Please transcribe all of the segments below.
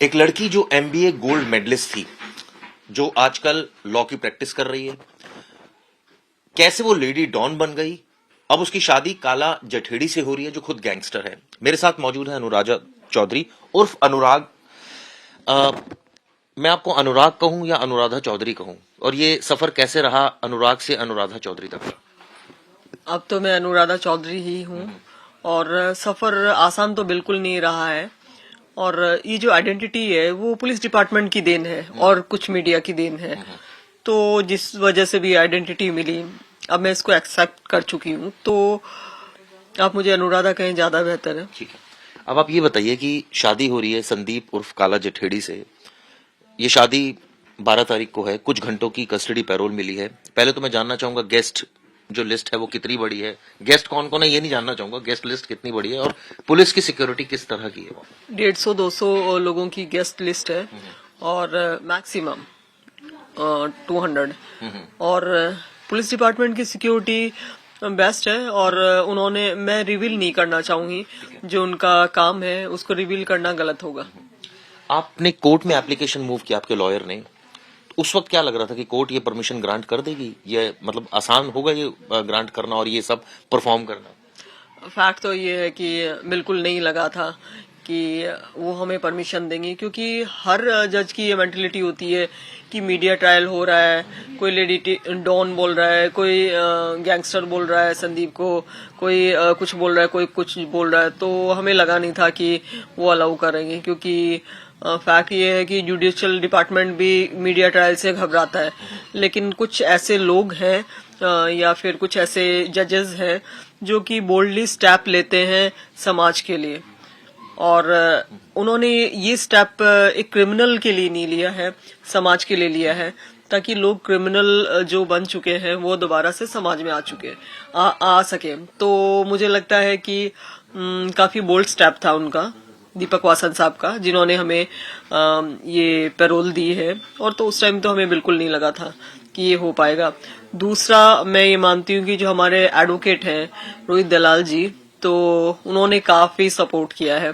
एक लड़की जो एमबीए गोल्ड मेडलिस्ट थी, जो आजकल लॉ की प्रैक्टिस कर रही है, कैसे वो लेडी डॉन बन गई। अब उसकी शादी काला जठेड़ी से हो रही है, जो खुद गैंगस्टर है। मेरे साथ मौजूद है अनुराजा चौधरी उर्फ अनुराग। मैं आपको अनुराग कहूं या अनुराधा चौधरी कहूं, और ये सफर कैसे रहा अनुराग से अनुराधा चौधरी तक का? अब तो मैं अनुराधा चौधरी ही हूँ और सफर आसान तो बिल्कुल नहीं रहा है। और ये जो आइडेंटिटी है वो पुलिस डिपार्टमेंट की देन है और कुछ मीडिया की देन है। तो जिस वजह से भी आइडेंटिटी मिली, अब मैं इसको एक्सेप्ट कर चुकी हूँ। तो आप मुझे अनुराधा कहें ज्यादा बेहतर है। ठीक है। अब आप ये बताइए कि शादी हो रही है संदीप उर्फ काला जठेड़ी से। ये शादी 12 तारीख को है, कुछ घंटों की कस्टडी पैरोल मिली है। पहले तो मैं जानना चाहूंगा गेस्ट जो लिस्ट है वो कितनी बड़ी है, गेस्ट कौन कौन है ये नहीं जानना चाहूंगा, गेस्ट लिस्ट कितनी बड़ी है और पुलिस की सिक्योरिटी किस तरह की है? 150-200 लोगों की गेस्ट लिस्ट है और मैक्सिमम 200। और पुलिस डिपार्टमेंट की सिक्योरिटी बेस्ट है। और उन्होंने, मैं रिवील नहीं करना चाहूंगी, जो उनका काम है उसको रिवील करना गलत होगा। आपने कोर्ट में एप्लीकेशन मूव किया, आपके लॉयर ने, उस वक्त क्या लग रहा था कि कोर्ट ये परमिशन ग्रांट कर देगी? ये मतलब आसान होगा ये ग्रांट करना और ये सब परफॉर्म करना? फैक्ट तो ये है कि बिल्कुल नहीं लगा था कि वो हमें परमिशन देंगे, क्योंकि हर जज की ये मेंटेलिटी होती है कि मीडिया ट्रायल हो रहा है, कोई लेडी डॉन बोल रहा है, कोई गैंगस्टर बोल रहा है संदीप को, कोई कुछ बोल रहा है, कोई कुछ बोल रहा है। तो हमें लगा नहीं था कि वो अलाउ करेंगे, क्योंकि फैक्ट ये है कि जुडिशियल डिपार्टमेंट भी मीडिया ट्रायल से घबराता है। लेकिन कुछ ऐसे लोग हैं या फिर कुछ ऐसे जजेस हैं जो कि बोल्डली स्टेप लेते हैं समाज के लिए। और उन्होंने ये स्टेप एक क्रिमिनल के लिए नहीं लिया है, समाज के लिए लिया है, ताकि लोग क्रिमिनल जो बन चुके हैं वो दोबारा से समाज में आ सके। तो मुझे लगता है कि काफी बोल्ड स्टेप था उनका, दीपक वासन साहब का, जिन्होंने हमें ये पैरोल दी है। और तो उस टाइम तो हमें बिल्कुल नहीं लगा था कि ये हो पाएगा। दूसरा, मैं ये मानती हूँ कि जो हमारे एडवोकेट हैं रोहित दलाल जी, तो उन्होंने काफी सपोर्ट किया है।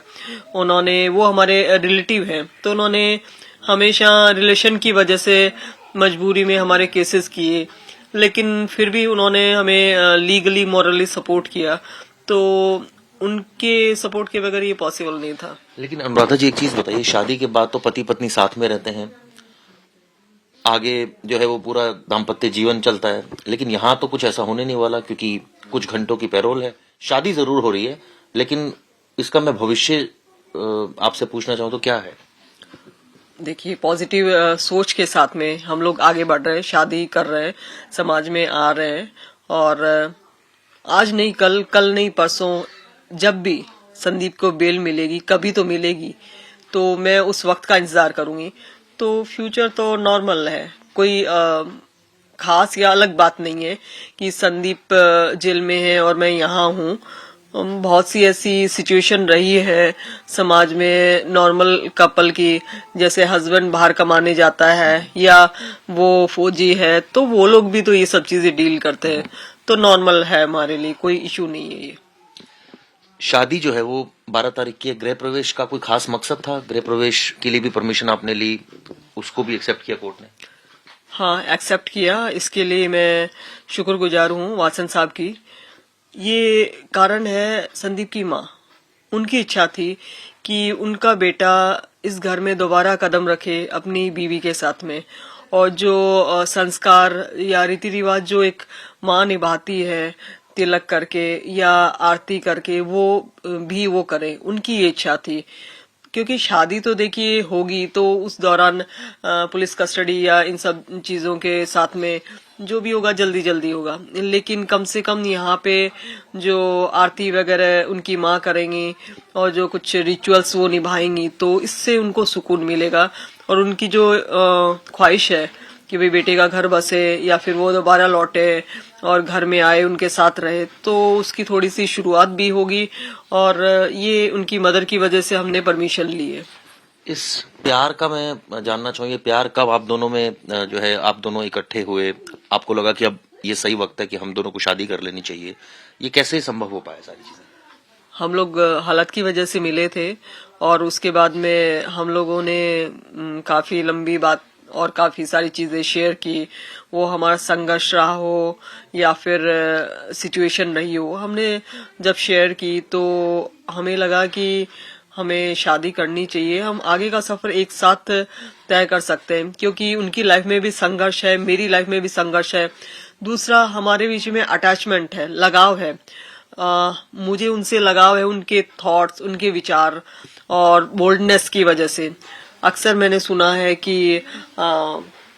उन्होंने, वो हमारे रिलेटिव हैं, तो उन्होंने हमेशा रिलेशन की वजह से मजबूरी में हमारे केसेस किए, लेकिन फिर भी उन्होंने हमें लीगली मॉरली सपोर्ट किया। तो उनके सपोर्ट के बगैर ये पॉसिबल नहीं था। लेकिन अनुराधा जी एक चीज बताइए, शादी के बाद तो पति पत्नी साथ में रहते हैं, आगे जो है वो पूरा दाम्पत्य जीवन चलता है, लेकिन यहाँ तो कुछ ऐसा होने नहीं वाला, क्योंकि कुछ घंटों की पैरोल है। शादी जरूर हो रही है, लेकिन इसका मैं भविष्य आपसे पूछना चाहूँ तो क्या है? देखिए, पॉजिटिव सोच के साथ में हम लोग आगे बढ़ रहे हैं, शादी कर रहे हैं, समाज में आ रहे हैं। और आज नहीं कल, कल नहीं परसों, जब भी संदीप को बेल मिलेगी, कभी तो मिलेगी, तो मैं उस वक्त का इंतजार करूंगी। तो फ्यूचर तो नॉर्मल है, कोई खास या अलग बात नहीं है कि संदीप जेल में है और मैं यहाँ हूँ। बहुत सी ऐसी सिचुएशन रही है समाज में नॉर्मल कपल की, जैसे हस्बैंड बाहर कमाने जाता है या वो फौजी है, तो वो लोग भी तो ये सब चीजें डील करते हैं। तो नॉर्मल है, हमारे लिए कोई इशू नहीं है ये। शादी जो है वो 12 तारीख की है। गृह प्रवेश का कोई खास मकसद था? गृह प्रवेश के लिए भी परमिशन आपने ली, उसको भी एक्सेप्ट किया कोर्ट ने? हाँ, एक्सेप्ट किया। इसके लिए मैं शुक्रगुजार हूँ वासन साहब की। ये कारण है संदीप की माँ, उनकी इच्छा थी कि उनका बेटा इस घर में दोबारा कदम रखे अपनी बीवी के साथ में, और जो संस्कार या रीति रिवाज जो एक माँ निभाती है, तिलक करके या आरती करके, वो भी वो करे। उनकी ये इच्छा थी, क्योंकि शादी तो देखिए होगी तो उस दौरान पुलिस कस्टडी या इन सब चीजों के साथ में जो भी होगा जल्दी जल्दी होगा, लेकिन कम से कम यहाँ पे जो आरती वगैरह उनकी माँ करेंगी और जो कुछ रिचुअल्स वो निभाएंगी, तो इससे उनको सुकून मिलेगा। और उनकी जो ख्वाहिश है कि भाई बेटे का घर बसे या फिर वो दोबारा लौटे और घर में आए, उनके साथ रहे, तो उसकी थोड़ी सी शुरुआत भी होगी। और ये उनकी मदर की वजह से हमने परमिशन ली है। इस प्यार का मैं जानना चाहूँ, ये प्यार कब आप दोनों में जो है आप दोनों इकट्ठे हुए, आपको लगा कि अब ये सही वक्त है कि हम दोनों को शादी कर लेनी चाहिए, ये कैसे संभव हो पाया सारी चीजें? हम लोग हालत की वजह से मिले थे और उसके बाद में हम लोगों ने काफी लंबी बात और काफी सारी चीजें शेयर की। वो हमारा संघर्ष रहा हो या फिर सिचुएशन रही हो, हमने जब शेयर की तो हमें लगा कि हमें शादी करनी चाहिए। हम आगे का सफर एक साथ तय कर सकते हैं, क्योंकि उनकी लाइफ में भी संघर्ष है, मेरी लाइफ में भी संघर्ष है। दूसरा, हमारे बीच में अटैचमेंट है, लगाव है। मुझे उनसे लगाव है उनके थॉट्स, उनके विचार और बोल्डनेस की वजह से। अक्सर मैंने सुना है कि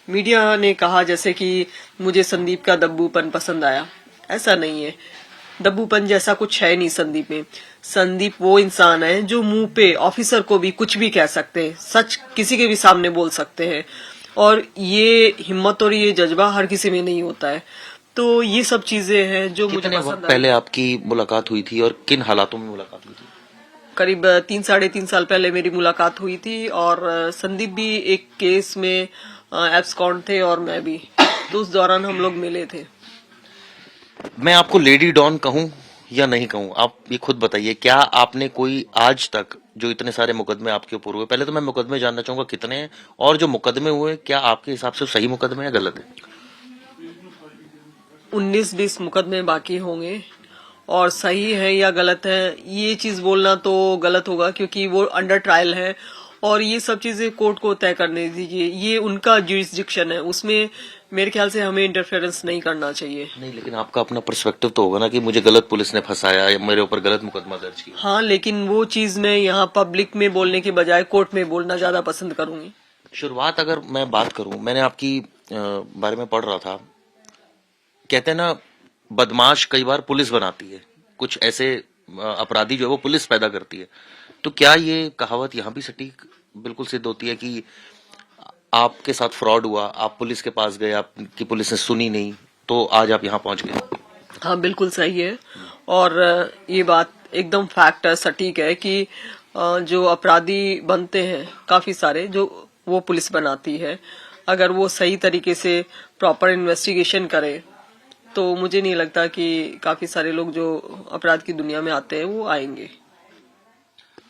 मीडिया ने कहा जैसे कि मुझे संदीप का दब्बूपन पसंद आया। ऐसा नहीं है, दब्बूपन जैसा कुछ है नहीं संदीप में। संदीप वो इंसान है जो मुंह पे ऑफिसर को भी कुछ भी कह सकते हैं, सच किसी के भी सामने बोल सकते हैं, और ये हिम्मत और ये जज्बा हर किसी में नहीं होता है। तो ये सब चीजें हैं जो मुझे कितने पसंद वक्त पहले आपकी मुलाकात हुई थी और किन हालातों में मुलाकात हुई थी? करीब 3 साढ़े 3 साल पहले मेरी मुलाकात हुई थी, और संदीप भी एक केस में एब्सकॉन्ड थे और मैं भी, तो उस दौरान हम लोग मिले थे। मैं आपको लेडी डॉन कहूं या नहीं कहूं, आप ये खुद बताइए। क्या आपने कोई आज तक जो इतने सारे मुकदमे आपके ऊपर हुए, पहले तो मैं मुकदमे जानना चाहूंगा कितने हैं, और जो मुकदमे हुए क्या आपके हिसाब से सही मुकदमे या गलत है? 19-20 मुकदमे बाकी होंगे, और सही है या गलत है ये चीज बोलना तो गलत होगा, क्योंकि वो अंडर ट्रायल है और ये सब चीजें कोर्ट को तय करने दीजिए। ये उनका ज्यूरिसडिक्शन है, उसमें मेरे ख्याल से हमें इंटरफेरेंस नहीं करना चाहिए। नहीं, लेकिन आपका अपना पर्सपेक्टिव तो होगा ना कि मुझे गलत पुलिस ने फंसाया या मेरे ऊपर गलत मुकदमा दर्ज किया। हाँ, लेकिन वो चीज मैं यहाँ पब्लिक में बोलने के बजाय कोर्ट में बोलना ज्यादा पसंद करूंगी। शुरुआत अगर मैं बात करूं, मैंने आपकी बारे में पढ़ रहा था, कहते हैं ना बदमाश कई बार पुलिस बनाती है, कुछ ऐसे अपराधी जो है वो पुलिस पैदा करती है। तो क्या ये कहावत यहाँ भी सटीक बिल्कुल सिद्ध होती है कि आपके साथ फ्रॉड हुआ, आप पुलिस के पास गए, आपकी पुलिस ने सुनी नहीं, तो आज आप यहाँ पहुंच गए? हाँ, बिल्कुल सही है, और ये बात एकदम फैक्ट है, सटीक है कि जो अपराधी बनते हैं काफी सारे, जो वो पुलिस बनाती है। अगर वो सही तरीके से प्रॉपर इन्वेस्टिगेशन करे तो मुझे नहीं लगता कि काफी सारे लोग जो अपराध की दुनिया में आते हैं वो आएंगे।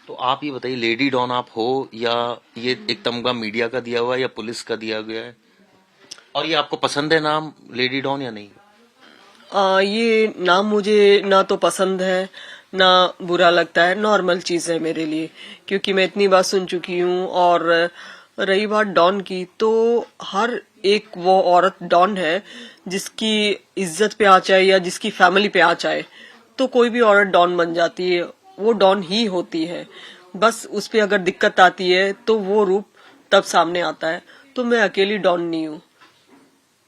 तो आप ये बताइए, लेडी डॉन आप हो या ये एक तमगा मीडिया का दिया हुआ है या पुलिस का दिया गया है? और ये आपको पसंद है नाम लेडी डॉन या नहीं? ये नाम मुझे ना तो पसंद है ना बुरा लगता है, नॉर्मल चीज है मेरे लिए, क्योंकि मैं इतनी बार सुन चुकी हूँ। और रही बात डॉन की, तो हर एक वो औरत डॉन है जिसकी इज्जत पे आ जाए या जिसकी फैमिली पे आ जाए, तो कोई भी औरत डॉन बन जाती है, वो डॉन ही होती है। बस उस पे अगर दिक्कत आती है तो वो रूप तब सामने आता है। तो मैं अकेली डॉन नहीं हूँ,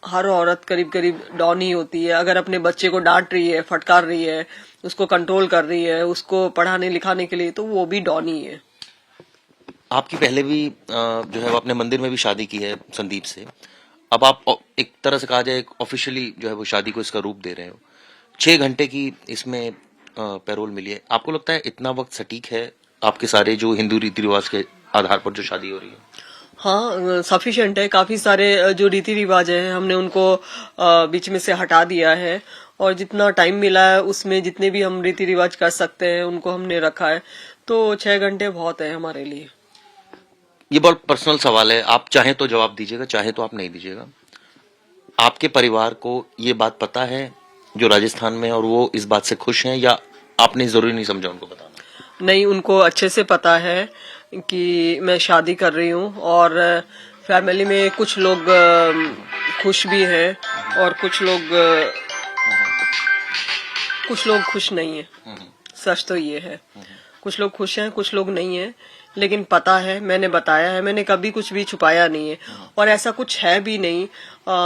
हर औरत करीब करीब डॉन ही होती है। अगर अपने बच्चे को डांट रही है, फटकार रही है, उसको कंट्रोल कर रही है, उसको पढ़ाने लिखाने के लिए, तो वो भी डॉन ही है। आपकी पहले भी जो है वो अपने मंदिर में भी शादी की है संदीप से। अब आप एक तरह से कहा जाए ऑफिशियली जो है वो शादी को इसका रूप दे रहे हो। 6 घंटे की इसमें पैरोल मिली है। आपको लगता है इतना वक्त सटीक है आपके सारे जो हिंदू रीति रिवाज के आधार पर जो शादी हो रही है? हाँ, सफिशिएंट है। काफी सारे जो रीति रिवाज है हमने उनको बीच में से हटा दिया है, और जितना टाइम मिला है उसमें जितने भी हम रीति रिवाज कर सकते हैं उनको हमने रखा है। तो 6 घंटे बहुत है हमारे लिए। ये बहुत पर्सनल सवाल है, आप चाहे तो जवाब दीजिएगा, चाहे तो आप नहीं दीजिएगा। आपके परिवार को ये बात पता है जो राजस्थान में, और वो इस बात से खुश हैं, या आपने जरूरी नहीं समझा उनको बताना? नहीं, उनको अच्छे से पता है कि मैं शादी कर रही हूँ, और फैमिली में कुछ लोग खुश भी हैं और कुछ लोग खुश नहीं है। सच तो ये है, कुछ लोग खुश हैं, कुछ लोग नहीं है, लेकिन पता है, मैंने बताया है, मैंने कभी कुछ भी छुपाया नहीं है, और ऐसा कुछ है भी नहीं।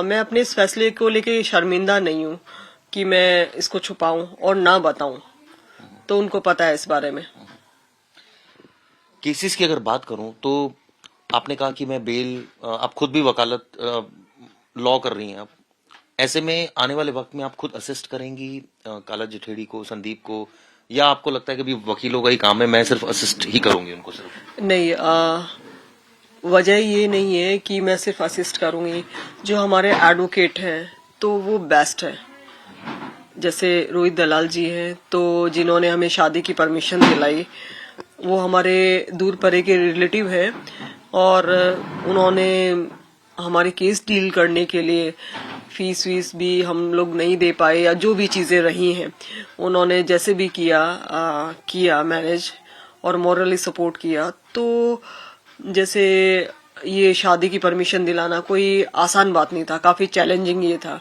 मैं अपने इस फैसले को लेके शर्मिंदा नहीं हूँ कि मैं इसको छुपाऊं और ना बताऊं, तो उनको पता है इस बारे में। केसेस की अगर बात करूं तो आपने कहा कि मैं बेल, आप खुद भी वकालत लॉ कर रही हैं आप, ऐसे में आने वाले वक्त में आप खुद असिस्ट करेंगी काला जठेड़ी को, संदीप को, या आपको लगता है कि अभी वकीलों का ही काम है, मैं सिर्फ असिस्ट ही करूंगी उनको सिर्फ? नहीं, वजह ये नहीं है कि मैं सिर्फ असिस्ट करूंगी। जो हमारे एडवोकेट हैं तो वो बेस्ट है, जैसे रोहित दलाल जी हैं, तो जिन्होंने हमें शादी की परमिशन दिलाई, वो हमारे दूर परे के रिलेटिव हैं और उन्होंने हमारे केस डील करने के लिए फीस वीस भी हम लोग नहीं दे पाए या जो भी चीजें रही हैं उन्होंने जैसे भी किया मैनेज और मॉरली सपोर्ट किया। तो जैसे ये शादी की परमिशन दिलाना कोई आसान बात नहीं था, काफी चैलेंजिंग ये था।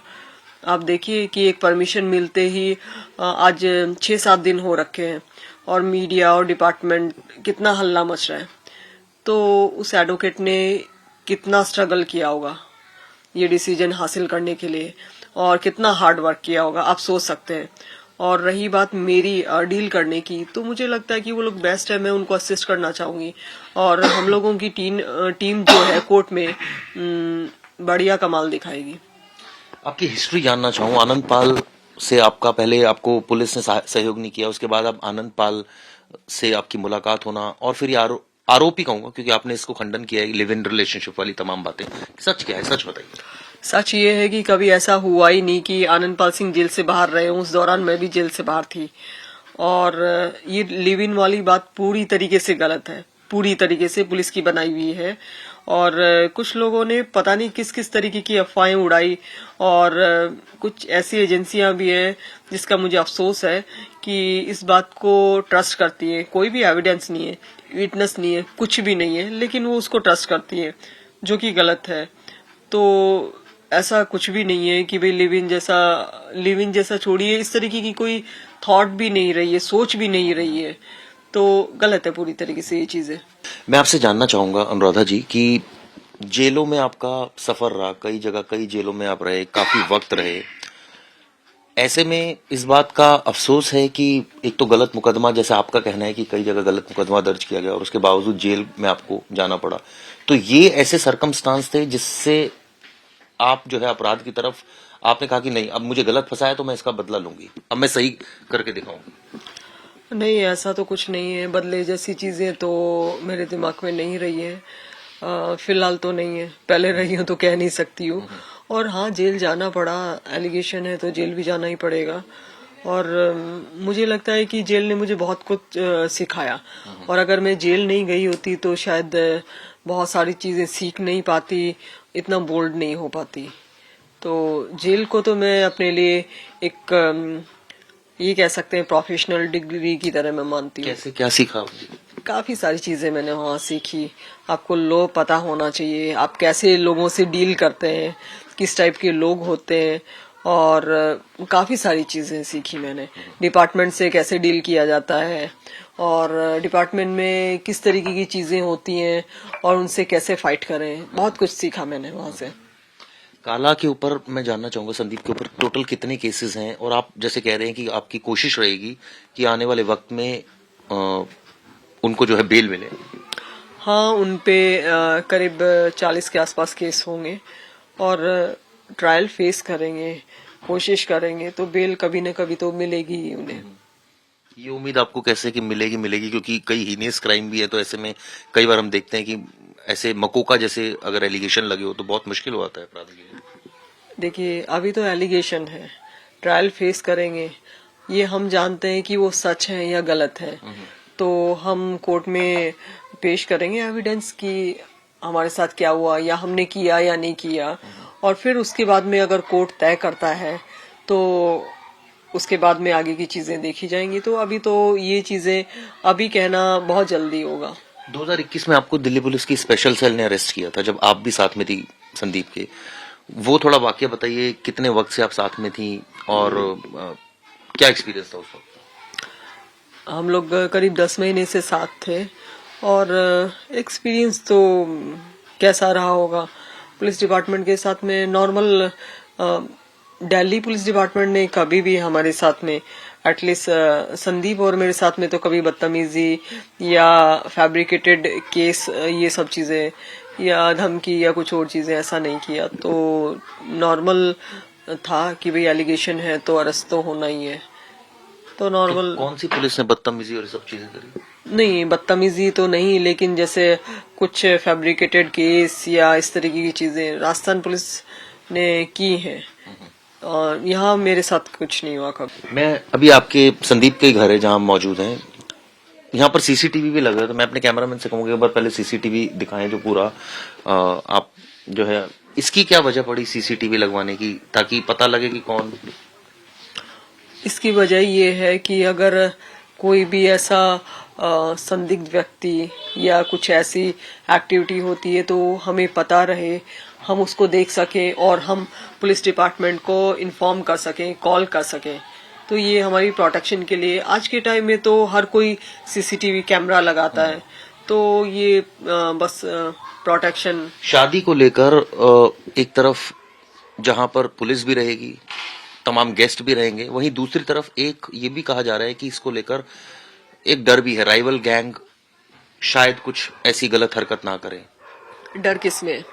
आप देखिए कि एक परमिशन मिलते ही आज 6-7 दिन हो रखे हैं और मीडिया और डिपार्टमेंट कितना हल्ला मच रहा है। तो उस एडवोकेट ने कितना स्ट्रगल किया होगा ये डिसीजन हासिल करने के लिए और कितना हार्ड वर्क किया होगा, आप सोच सकते हैं। और रही बात मेरी डील करने की, तो मुझे लगता है कि वो लोग बेस्ट है, मैं उनको असिस्ट करना चाहूंगी और हम लोगों की टीम जो है कोर्ट में बढ़िया कमाल दिखाएगी। आपकी हिस्ट्री जानना चाहूँ। आनंद पाल से आपका पहले आपको पुलिस ने सहयोग नहीं किया, उसके बाद अब आनंद पाल से आपकी मुलाकात होना और फिर ये आरोप ही कहूंगा क्योंकि आपने इसको खंडन किया है, लिव इन रिलेशनशिप वाली तमाम बातें, सच क्या है? सच बताइए। सच ये है कि कभी ऐसा हुआ ही नहीं कि आनंदपाल सिंह जेल से बाहर रहे हूं, उस दौरान मैं भी जेल से बाहर थी। और ये लिव इन वाली बात पूरी तरीके से गलत है, पूरी तरीके से पुलिस की बनाई हुई है। और कुछ लोगों ने पता नहीं किस किस तरीके की अफवाहें उड़ाई और कुछ ऐसी एजेंसियां भी हैं जिसका मुझे अफसोस है कि इस बात को ट्रस्ट करती है। कोई भी एविडेंस नहीं है, विटनेस नहीं है, कुछ भी नहीं है, लेकिन वो उसको ट्रस्ट करती है, जो कि गलत है। तो ऐसा कुछ भी नहीं है कि भाई लिव इन जैसा छोड़िए, इस तरीके की कोई थॉट भी नहीं रही है, सोच भी नहीं रही है। तो गलत है पूरी तरीके से ये चीजें। मैं आपसे जानना चाहूंगा अनुराधा जी कि जेलों में आपका सफर रहा, कई जगह कई जेलों में आप रहे, काफी वक्त रहे, ऐसे में इस बात का अफसोस है कि एक तो गलत मुकदमा, जैसे आपका कहना है कि कई जगह गलत मुकदमा दर्ज किया गया और उसके बावजूद जेल में आपको जाना पड़ा, तो ये ऐसे सरकमस्टांस थे जिससे आप जो है अपराध की तरफ आपने कहा कि नहीं, अब मुझे गलत फंसाया तो मैं इसका बदला लूंगी, अब मैं सही करके दिखाऊंगी? नहीं, ऐसा तो कुछ नहीं है। बदले जैसी चीजें तो मेरे दिमाग में नहीं रही है, फिलहाल तो नहीं है। पहले रही हो तो कह नहीं सकती हूँ। और हाँ, जेल जाना पड़ा, एलिगेशन है तो जेल भी जाना ही पड़ेगा। और मुझे लगता है कि जेल ने मुझे बहुत कुछ सिखाया और अगर मैं जेल नहीं गई होती तो शायद बहुत सारी चीजें सीख नहीं पाती, इतना बोल्ड नहीं हो पाती। तो जेल को तो मैं अपने लिए एक ये कह सकते हैं प्रोफेशनल डिग्री की तरह मैं मानती हूँ। कैसे, क्या सीखा? काफी सारी चीजें मैंने वहाँ सीखी। आपको लॉ पता होना चाहिए, आप कैसे लोगों से डील करते हैं, किस टाइप के लोग होते हैं, और काफी सारी चीजें सीखी मैंने। डिपार्टमेंट से कैसे डील किया जाता है और डिपार्टमेंट में किस तरीके की चीजें होती हैं और उनसे कैसे फाइट करें, बहुत कुछ सीखा मैंने वहाँ से। काला के ऊपर मैं जानना चाहूंगा, संदीप के ऊपर टोटल कितने केसेस हैं और आप जैसे कह रहे हैं कि आपकी कोशिश रहेगी कि आने वाले वक्त में उनको जो है बेल मिले? हाँ, उनपे करीब 40 के आसपास केस होंगे और ट्रायल फेस करेंगे, कोशिश करेंगे तो बेल कभी न कभी तो मिलेगी ही उन्हें। ये उम्मीद आपको कैसे कि मिलेगी क्योंकि कई हीनियस क्राइम भी है, तो ऐसे में कई बार हम देखते हैं कि ऐसे मकोका जैसे अगर एलिगेशन लगे हो तो बहुत मुश्किल हो जाता है अपराधी के लिए। देखिए, अभी तो एलिगेशन है, ट्रायल फेस करेंगे, ये हम जानते हैं कि वो सच है या गलत है, तो हम कोर्ट में पेश करेंगे एविडेंस कि हमारे साथ क्या हुआ या हमने किया या नहीं किया, और फिर उसके बाद में अगर कोर्ट तय करता है तो उसके बाद में आगे की चीजें देखी जाएंगी। तो अभी तो ये चीजें अभी कहना बहुत जल्दी होगा। 2021 में आपको दिल्ली पुलिस की स्पेशल सेल ने अरेस्ट किया था, जब आप भी साथ में थी संदीप के, वो थोड़ा वाकया बताइए, कितने वक्त से आप साथ में थी और क्या एक्सपीरियंस था उस वक्त? हम लोग करीब 10 महीने से साथ थे और एक्सपीरियंस तो कैसा रहा होगा, पुलिस डिपार्टमेंट के साथ में नॉर्मल। दिल्ली पुलिस डिपार्टमेंट ने कभी भी हमारे साथ में एटलीस्ट संदीप और मेरे साथ में तो कभी बदतमीजी या फैब्रिकेटेड केस, ये सब चीजें या धमकी या कुछ और चीजें ऐसा नहीं किया। तो नॉर्मल था कि भाई एलिगेशन है तो अरेस्ट तो होना ही है, तो नॉर्मल। कौन सी पुलिस ने बदतमीजी और ये सब चीजें करी? नहीं, बदतमीजी तो नहीं, लेकिन जैसे कुछ फैब्रिकेटेड केस या इस तरीके की चीजें राजस्थान पुलिस ने की हैं। यहाँ मेरे साथ कुछ नहीं हुआ कभी। मैं अभी आपके संदीप के घर है जहां हम मौजूद हैं, यहाँ पर सीसीटीवी भी लगा है, तो मैं अपने कैमरामैन से कहूंगा एक बार पहले सीसीटीवी दिखाएं जो पूरा आप जो है इसकी क्या वजह पड़ी सीसीटीवी लगवाने की, ताकि पता लगे कि कौन। इसकी वजह ये है कि अगर कोई भी ऐसा संदिग्ध व्यक्ति या कुछ ऐसी एक्टिविटी होती है तो हमें पता रहे, हम उसको देख सकें और हम पुलिस डिपार्टमेंट को इन्फॉर्म कर सकें, कॉल कर सकें। तो ये हमारी प्रोटेक्शन के लिए, आज के टाइम में तो हर कोई सीसीटीवी कैमरा लगाता है, तो ये बस प्रोटेक्शन। शादी को लेकर एक तरफ जहां पर पुलिस भी रहेगी, तमाम गेस्ट भी रहेंगे, वहीं दूसरी तरफ एक ये भी कहा जा रहा है कि इसको लेकर एक डर भी है, राइवल गैंग शायद कुछ ऐसी गलत हरकत ना करे। डर किसमें?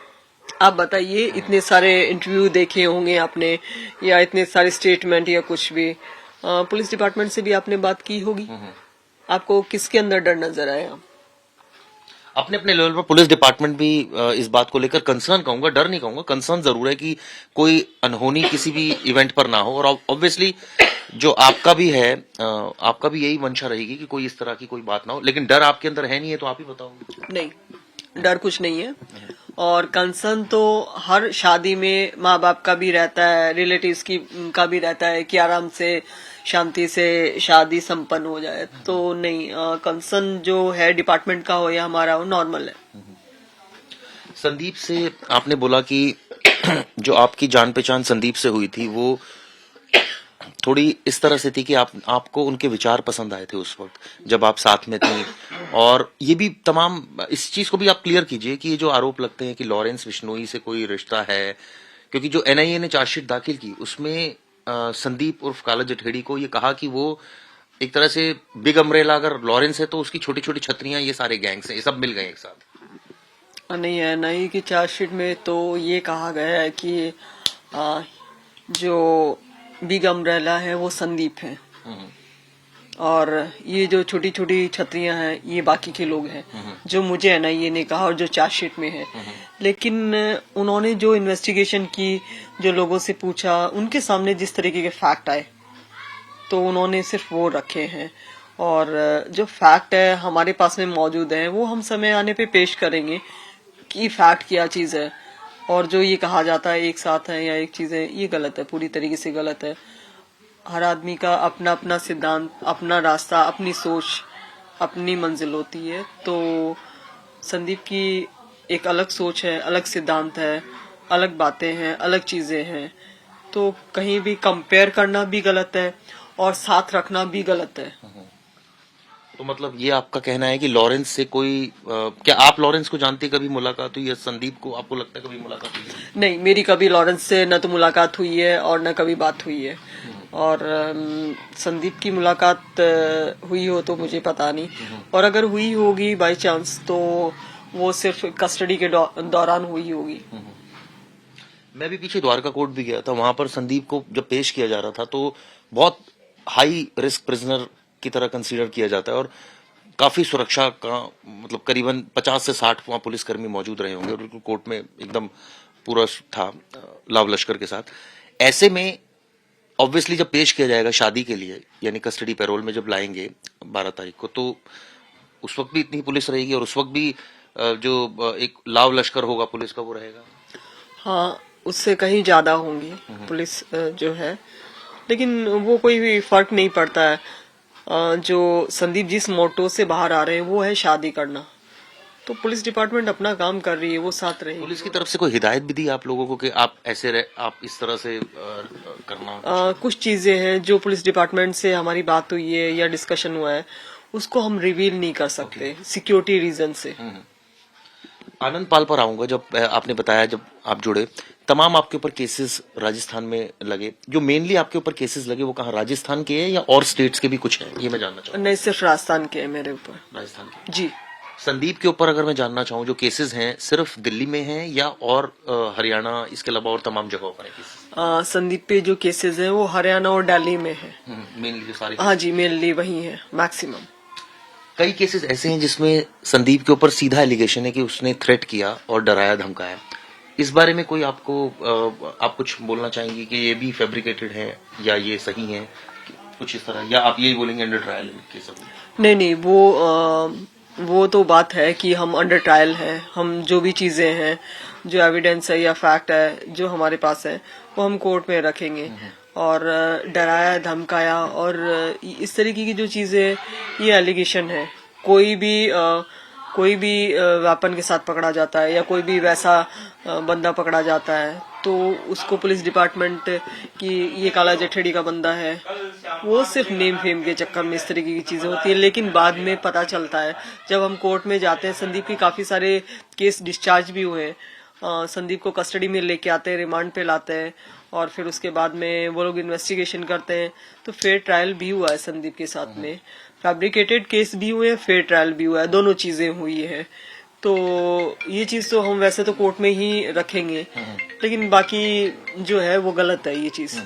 आप बताइए, इतने सारे इंटरव्यू देखे होंगे आपने या इतने सारे स्टेटमेंट या कुछ भी, पुलिस डिपार्टमेंट से भी आपने बात की होगी, आपको किसके अंदर डर नजर आया? अपने अपने लेवल पर पुलिस डिपार्टमेंट भी इस बात को लेकर कंसर्न कहूंगा, डर नहीं कहूंगा, कंसर्न जरूर है कि कोई अनहोनी किसी भी इवेंट पर ना हो। और ऑब्वियसली जो आपका भी है, आपका भी यही मंशा रहेगी कि कोई इस तरह की कोई बात ना हो, लेकिन डर आपके अंदर है नहीं है तो आप ही बताओ। नहीं, डर कुछ नहीं है। और कंसर्न तो हर शादी में माँ बाप का भी रहता है, रिलेटिव्स की का भी रहता है कि आराम से शांति से शादी संपन्न हो जाए। तो नहीं, कंसर्न जो है डिपार्टमेंट का हो या हमारा हो, नॉर्मल है। संदीप से आपने बोला कि जो आपकी जान पहचान संदीप से हुई थी वो थोड़ी इस तरह से थी कि आपको उनके विचार पसंद आए थे उस वक्त जब आप साथ में थी। और ये भी तमाम इस चीज को भी आप क्लियर कीजिए कि ये जो आरोप लगते हैं कि लॉरेंस बिश्नोई से कोई रिश्ता है, क्योंकि जो एनआईए ने चार्जशीट दाखिल की उसमें संदीप उर्फ काला जठेड़ी को ये कहा कि वो एक तरह से बिग अम्ब्रेला, अगर लॉरेंस है तो उसकी छोटी छोटी छतरियां ये सारे गैंग्स हैं, ये सब मिल गए एक साथ। नहीं है, नहीं की चार्जशीट में तो ये कहा गया है कि जो बिग अम्ब्रेला है वो संदीप है और ये जो छोटी छोटी छतरियां हैं ये बाकी के लोग हैं, जो मुझे एनआईए ने कहा और जो चार्जशीट में है। लेकिन उन्होंने जो इन्वेस्टिगेशन की, जो लोगों से पूछा, उनके सामने जिस तरीके के फैक्ट आए तो उन्होंने सिर्फ वो रखे हैं। और जो फैक्ट है हमारे पास में मौजूद है वो हम समय आने पे पेश करेंगे कि फैक्ट क्या चीज है। और जो ये कहा जाता है एक साथ है या एक चीज है, ये गलत है, पूरी तरीके से गलत है। हर आदमी का अपना अपना सिद्धांत, अपना रास्ता, अपनी सोच, अपनी मंजिल होती है। तो संदीप की एक अलग सोच है, अलग सिद्धांत है, अलग बातें हैं, अलग चीजें हैं। तो कहीं भी कंपेयर करना भी गलत है और साथ रखना भी गलत है। तो मतलब ये आपका कहना है कि लॉरेंस से कोई क्या आप लॉरेंस को जानते, कभी मुलाकात हुई है? संदीप को आपको लगता है कभी मुलाकात हुई है? नहीं, मेरी कभी लॉरेंस से न तो मुलाकात हुई है और न कभी बात हुई है। और संदीप की मुलाकात हुई हो तो मुझे पता नहीं, और अगर हुई होगी बाय चांस तो वो सिर्फ कस्टडी के दौरान हुई होगी। मैं भी पीछे द्वारका कोर्ट भी गया था, वहां पर संदीप को जब पेश किया जा रहा था तो बहुत हाई रिस्क प्रिजनर की तरह कंसीडर किया जाता है और काफी सुरक्षा का मतलब करीबन 50 से 60 वहां पुलिसकर्मी मौजूद रहे होंगे और कोर्ट में एकदम पूरा था लाव लश्कर के साथ। ऐसे में ऑब्वियसली जब पेश किया जाएगा शादी के लिए, यानी कस्टडी पैरोल में जब लाएंगे 12 तारीख को, तो उस वक्त भी इतनी पुलिस रहेगी और उस वक्त भी जो एक लाव लश्कर होगा पुलिस का वो रहेगा। हाँ, उससे कहीं ज्यादा होंगी पुलिस जो है, लेकिन वो कोई भी फर्क नहीं पड़ता है। जो संदीप जिस मोटो से बाहर आ रहे हैं वो है शादी करना, तो पुलिस डिपार्टमेंट अपना काम कर रही है, वो साथ रही। पुलिस की तरफ से कोई हिदायत भी दी आप लोगों को कि आप ऐसे आप इस तरह से करना? कुछ चीजें हैं जो पुलिस डिपार्टमेंट से हमारी बात हुई है या डिस्कशन हुआ है, उसको हम रिवील नहीं कर सकते सिक्योरिटी रीजन से। आनंद पाल पर आऊंगा। जब आपने बताया जब आप जुड़े, तमाम आपके ऊपर केसेस राजस्थान में लगे, जो मेनली आपके ऊपर केसेस लगे वो कहाँ, राजस्थान के हैं या और स्टेट्स के भी कुछ हैं, ये मैं जानना चाहूँ। नहीं, सिर्फ राजस्थान के है मेरे ऊपर। राजस्थान के जी। संदीप के ऊपर अगर मैं जानना चाहूँ, जो केसेस हैं सिर्फ दिल्ली में हैं या और हरियाणा, इसके अलावा और तमाम जगहों पर है? संदीप पे जो केसेस हैं वो हरियाणा और दिल्ली में है मेनली जो सारे। हाँ जी, मेनली वही है मैक्सिमम। कई केसेस ऐसे हैं जिसमें संदीप के ऊपर सीधा एलिगेशन है कि उसने थ्रेट किया और डराया धमकाया, इस बारे में कोई आपको आप कुछ बोलना चाहेंगी कि ये भी फैब्रिकेटेड है या ये सही है, कुछ इस तरह, या आप यही बोलेंगे अंडर ट्रायल के सब? नहीं नहीं, वो तो बात है कि हम अंडर ट्रायल हैं। हम जो भी चीजें हैं, जो एविडेंस है या फैक्ट है जो हमारे पास है, वो हम कोर्ट में रखेंगे। और डराया धमकाया और इस तरीके की जो चीजें, ये एलिगेशन है। कोई भी वेपन के साथ पकड़ा जाता है या कोई भी वैसा बंदा पकड़ा जाता है तो उसको पुलिस डिपार्टमेंट की ये काला जठेड़ी का बंदा है, वो सिर्फ नेम फेम के चक्कर में इस तरीके की चीजें होती है। लेकिन बाद में पता चलता है जब हम कोर्ट में जाते हैं। संदीप की काफी सारे केस डिस्चार्ज भी हुए हैं। संदीप को कस्टडी में लेके आते हैं, रिमांड पे लाते हैं और फिर उसके बाद में वो लोग इन्वेस्टिगेशन करते हैं। तो फेयर ट्रायल भी हुआ है संदीप के साथ में, फैब्रिकेटेड केस भी हुए हैं, फेयर ट्रायल भी हुआ है, दोनों चीजें हुई है। तो ये चीज तो हम वैसे तो कोर्ट में ही रखेंगे, लेकिन बाकी जो है वो गलत है ये चीज।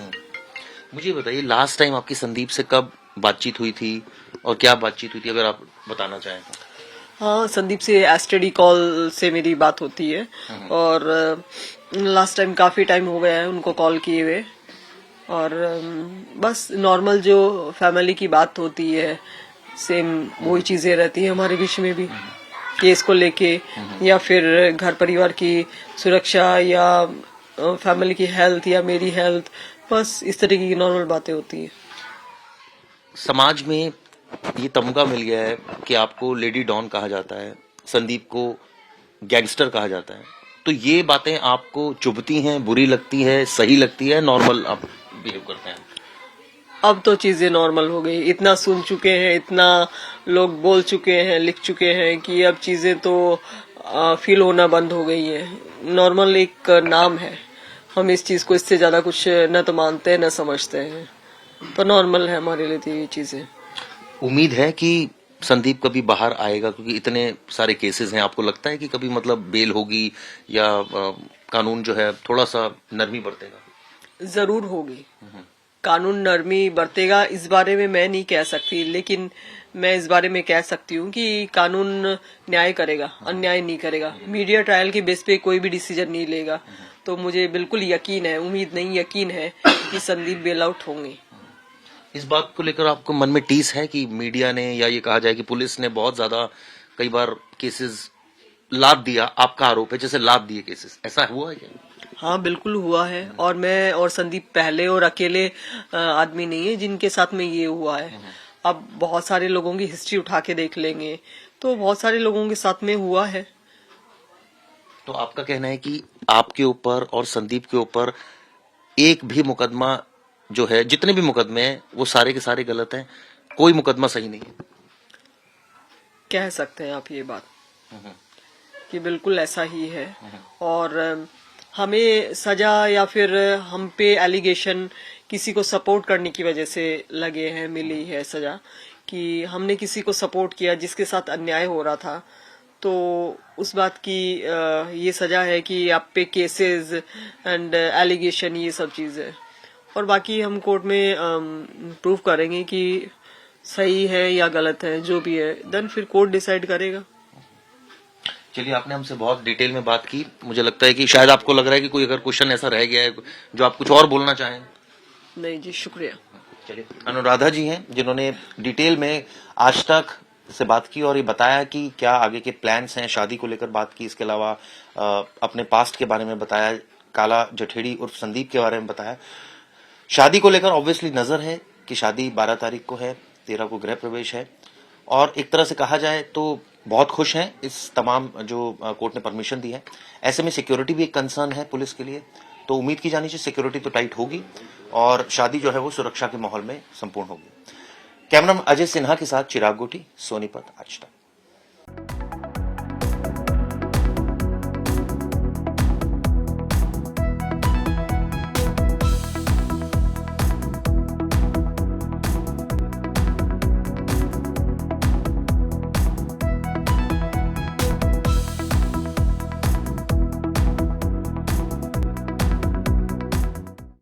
मुझे बताइए, लास्ट टाइम आपकी संदीप से कब बातचीत हुई थी और क्या बातचीत हुई थी, अगर आप बताना चाहें तो? हाँ, संदीप से एसटीडी कॉल से मेरी बात होती है और लास्ट टाइम काफी टाइम हो गया है उनको कॉल किए हुए। और बस नॉर्मल जो फैमिली की बात होती है, सेम वही चीजें रहती है हमारे बीच में भी, केस को लेके या फिर घर परिवार की सुरक्षा या फैमिली की हेल्थ या मेरी हेल्थ, बस इस तरीके की नॉर्मल बातें होती है। समाज में ये तमगा मिल गया है कि आपको लेडी डॉन कहा जाता है, संदीप को गैंगस्टर कहा जाता है, तो ये बातें आपको चुभती हैं, बुरी लगती है, सही लगती है, नॉर्मल आप बिहेव करते हैं? अब तो चीजें नॉर्मल हो गई, इतना सुन चुके हैं, इतना लोग बोल चुके हैं, लिख चुके हैं कि अब चीजें तो फील होना बंद हो गई है। नॉर्मल एक नाम है, हम इस चीज को इससे ज्यादा कुछ न तो मानते हैं न समझते हैं, तो नॉर्मल है हमारे लिए तो ये चीजें। उम्मीद है कि संदीप कभी बाहर आएगा, क्योंकि इतने सारे केसेस हैं, आपको लगता है कि कभी मतलब बेल होगी या कानून जो है थोड़ा सा नरमी बरतेगा? जरूर होगी, कानून नरमी बरतेगा, इस बारे में मैं नहीं कह सकती, लेकिन मैं इस बारे में कह सकती हूँ कि कानून न्याय करेगा, अन्याय नहीं करेगा। मीडिया ट्रायल के बेस पे कोई भी डिसीजन नहीं लेगा। तो मुझे बिल्कुल यकीन है, उम्मीद नहीं यकीन है कि संदीप बेल आउट होंगे। इस बात को लेकर आपको मन में टीस है कि मीडिया ने या ये कहा जाए कि पुलिस ने बहुत ज्यादा कई बार केसेस लाद दिया, आपका आरोप है जैसे लाद दिए केसेस, ऐसा हुआ है क्या? हाँ बिल्कुल हुआ है, और मैं और संदीप पहले और अकेले आदमी नहीं है जिनके साथ में ये हुआ है। अब बहुत सारे लोगों की हिस्ट्री उठा के देख लेंगे तो बहुत सारे लोगों के साथ में हुआ है। तो आपका कहना है कि आपके ऊपर और संदीप के ऊपर एक भी मुकदमा जो है, जितने भी मुकदमे हैं वो सारे के सारे गलत हैं, कोई मुकदमा सही नहीं है? कह सकते हैं आप ये बात कि बिल्कुल ऐसा ही है। और हमें सजा या फिर हम पे एलिगेशन किसी को सपोर्ट करने की वजह से लगे हैं, मिली है सजा, कि हमने किसी को सपोर्ट किया जिसके साथ अन्याय हो रहा था, तो उस बात की ये सजा है कि आप पे केसेस एंड एलिगेशन, ये सब चीजें। और बाकी हम कोर्ट में प्रूव करेंगे कि सही है या गलत है, जो भी है, देन फिर कोर्ट डिसाइड करेगा। चलिए, आपने हमसे बहुत डिटेल में बात की। मुझे लगता है कि शायद आपको लग रहा है कि कोई अगर क्वेश्चन ऐसा रह गया है जो आप कुछ और बोलना चाहें। नहीं जी, शुक्रिया। चलिए, अनुराधा जी हैं जिन्होंने डिटेल में आज तक से बात की और ये बताया कि क्या आगे के प्लान्स हैं, शादी को लेकर बात की, इसके अलावा अपने पास्ट के बारे में बताया, काला जठेड़ी उर्फ संदीप के बारे में बताया। शादी को लेकर ऑब्वियसली नजर है कि शादी 12 तारीख को है, 13 को गृह प्रवेश है, और एक तरह से कहा जाए तो बहुत खुश हैं इस तमाम जो कोर्ट ने परमिशन दी है। ऐसे में सिक्योरिटी भी एक कंसर्न है पुलिस के लिए, तो उम्मीद की जानी चाहिए सिक्योरिटी तो टाइट होगी और शादी जो है वो सुरक्षा के माहौल में संपूर्ण होगी। कैमरामैन अजय सिन्हा के साथ चिराग गोटी, सोनीपत, आज तक।